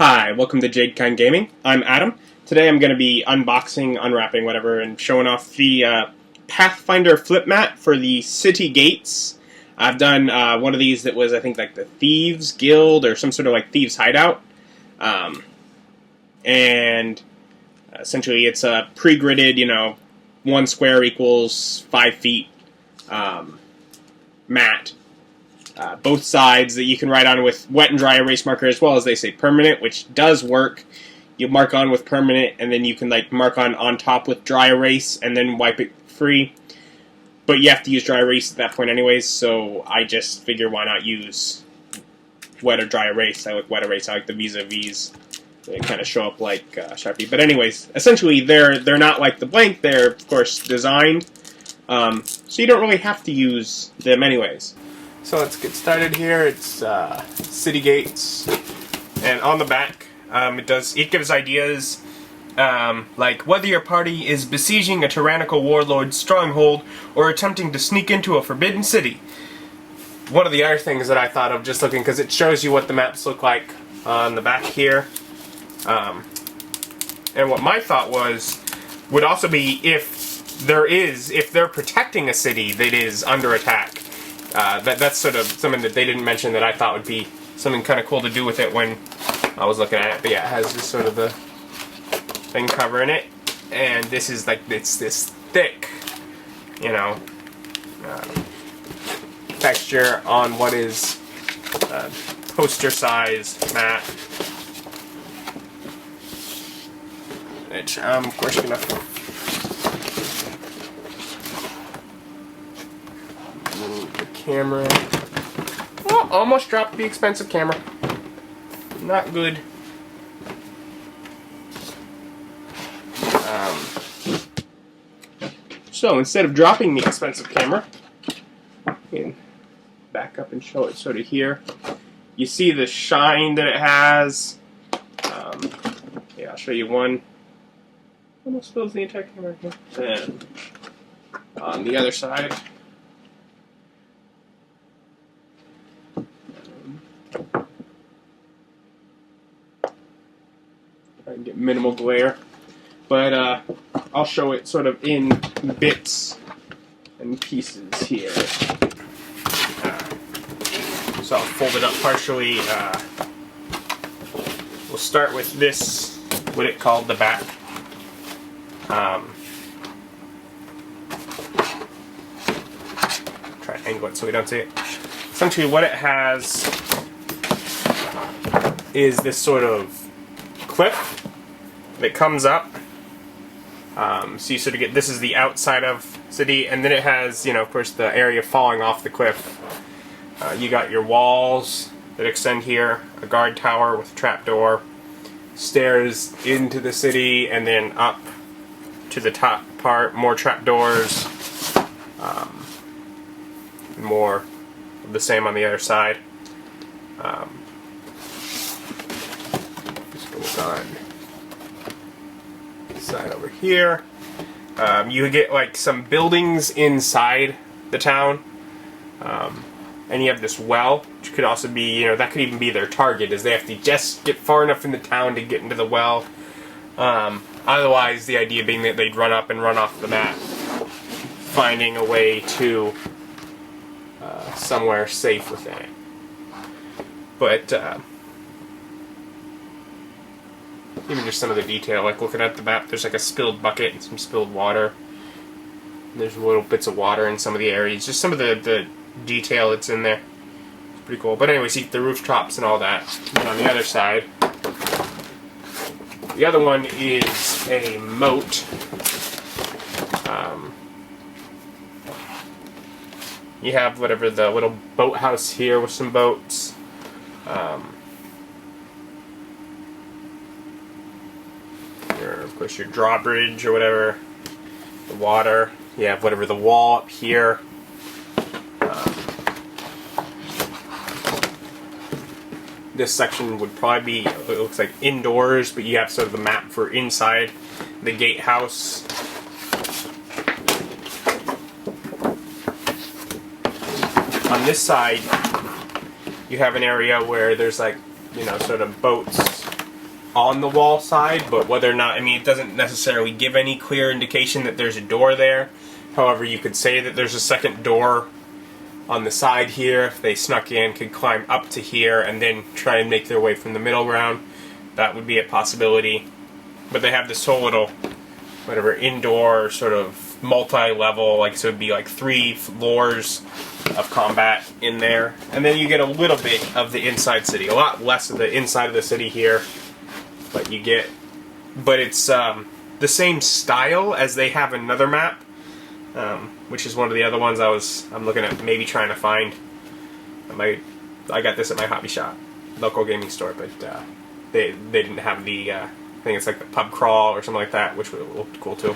Hi, welcome to JadeKind Gaming. I'm Adam. Today I'm going to be unboxing, unwrapping, whatever, and showing off the Pathfinder flip mat for the city gates. I've done one of these that was, I think, like the Thieves Guild or some sort of like Thieves Hideout. And essentially it's a pre-gridded, 1 square equals 5 feet mat. Both sides that you can write on with wet and dry erase marker, as well as they say permanent, which does work. You mark on with permanent, and then you can like mark on top with dry erase, and then wipe it free. But you have to use dry erase at that point anyways, so I just figure why not use wet or dry erase. I like wet erase. I like the vis-a-vis. They kind of show up like Sharpie. But anyways, essentially they're not like the blank. They're of course designed, so you don't really have to use them anyways. So let's get started here. It's city gates, and on the back it gives ideas like whether your party is besieging a tyrannical warlord's stronghold or attempting to sneak into a forbidden city. One of the other things that I thought of just looking, because it shows you what the maps look like on the back here, and what my thought would also be if they're protecting a city that is under attack. That's sort of something that they didn't mention that I thought would be something kind of cool to do with it when I was looking at it. But yeah, it has this sort of a thing covering it, and this is like it's this thick, texture on what is poster-sized mat. Which I'm of course gonna. Camera. Oh, almost dropped the expensive camera. Not good. So instead of dropping the expensive camera, I can back up and show it sort of here. You see the shine that it has. Yeah, I'll show you one. Almost fills the entire camera here. And on the other side. I can get minimal glare, but I'll show it sort of in bits and pieces here. So I'll fold it up partially. We'll start with this, what it called the back. Try to angle it so we don't see it. Essentially what it has is this sort of cliff that comes up. So you sort of get, this is the outside of city, and then it has, of course, the area falling off the cliff. You got your walls that extend here, a guard tower with a trapdoor, stairs into the city, and then up to the top part, more trapdoors, more of the same on the other side. On this side over here, you get like some buildings inside the town, and you have this well, which could also be, that could even be their target, is they have to just get far enough in the town to get into the well. Otherwise, the idea being that they'd run up and run off the map, finding a way to somewhere safe within it. But even just some of the detail, like looking at the map, there's like a spilled bucket and some spilled water. There's little bits of water in some of the areas. Just some of the detail that's in there. It's pretty cool. But anyway, see the rooftops and all that. And on the other side, the other one is a mote. You have whatever the little boathouse here with some boats. Of course, your drawbridge or whatever, the water. You have whatever the wall up here. This section would probably be, it looks like indoors, but you have sort of the map for inside the gatehouse. On this side, you have an area where there's like, you know, sort of boats on the wall side, but whether or not, I mean, it doesn't necessarily give any clear indication that there's a door there. However, you could say that there's a second door on the side here. If they snuck in, could climb up to here and then try and make their way from the middle ground. That would be a possibility. But they have this whole little, whatever, indoor sort of multi-level, like, so it'd be like 3 floors of combat in there. And then you get a little bit of the inside city. A lot less of the inside of the city here. But you get, but it's the same style as they have another map, which is one of the other ones I'm looking at maybe trying to find. I got this at my hobby shop, local gaming store, but they didn't have the I think it's like the pub crawl or something like that, which would look cool too.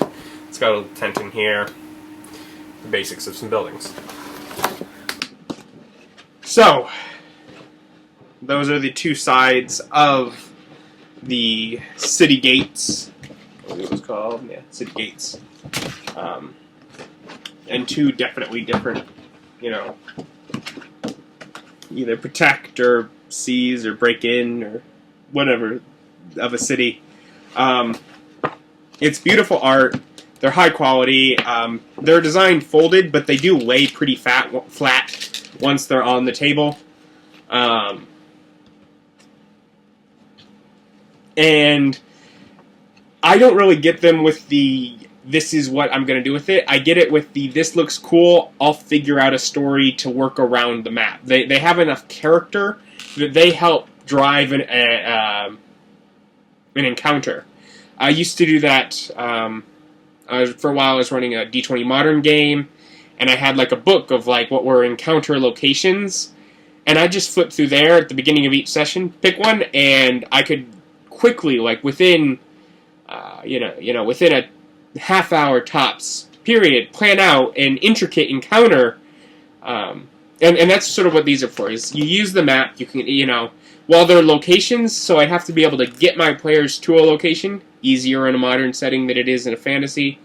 It's got a little tent in here, the basics of some buildings. So those are the 2 sides of the city gates. What it was called? Yeah, city gates. And 2 definitely different, you know, either protect or seize or break in or whatever of a city. It's beautiful art. They're high quality. They're designed folded, but they do lay pretty flat once they're on the table. And I don't really get them with the, this is what I'm going to do with it. I get it with the, this looks cool, I'll figure out a story to work around the map. They have enough character that they help drive an encounter. I used to do that, for a while I was running a D20 Modern game, and I had like a book of like what were encounter locations, and I just flipped through there at the beginning of each session, pick one, and I could quickly, like within, within a half-hour tops period, plan out an intricate encounter, and that's sort of what these are for. Is you use the map, you can, while they're locations, so I have to be able to get my players to a location easier in a modern setting than it is in a fantasy.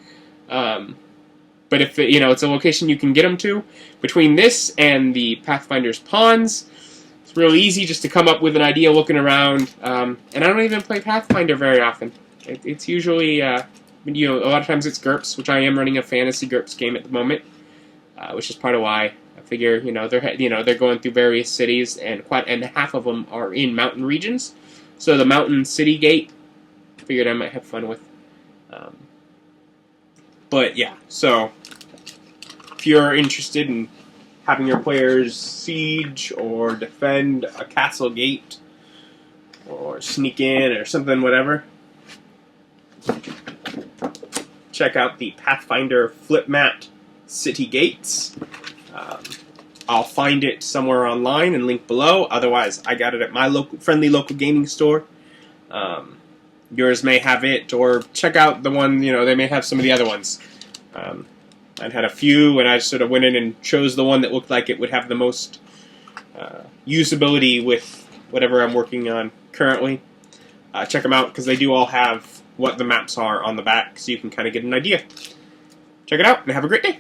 But if it's a location you can get them to, between this and the Pathfinder's Pawns, it's really easy just to come up with an idea looking around. And I don't even play Pathfinder very often. It's usually, a lot of times it's GURPS, which I am running a fantasy GURPS game at the moment, which is part of why I figure, they're going through various cities, and half of them are in mountain regions. So the mountain city gate, I figured I might have fun with. But yeah, so if you're interested in having your players siege or defend a castle gate or sneak in or something, whatever, check out the Pathfinder flip mat city gates. I'll find it somewhere online and link below. Otherwise, I got it at my friendly local gaming store. Yours may have it, or check out the one, they may have some of the other ones. I'd had a few, and I sort of went in and chose the one that looked like it would have the most usability with whatever I'm working on currently. Check them out, because they do all have what the maps are on the back, so you can kind of get an idea. Check it out, and have a great day.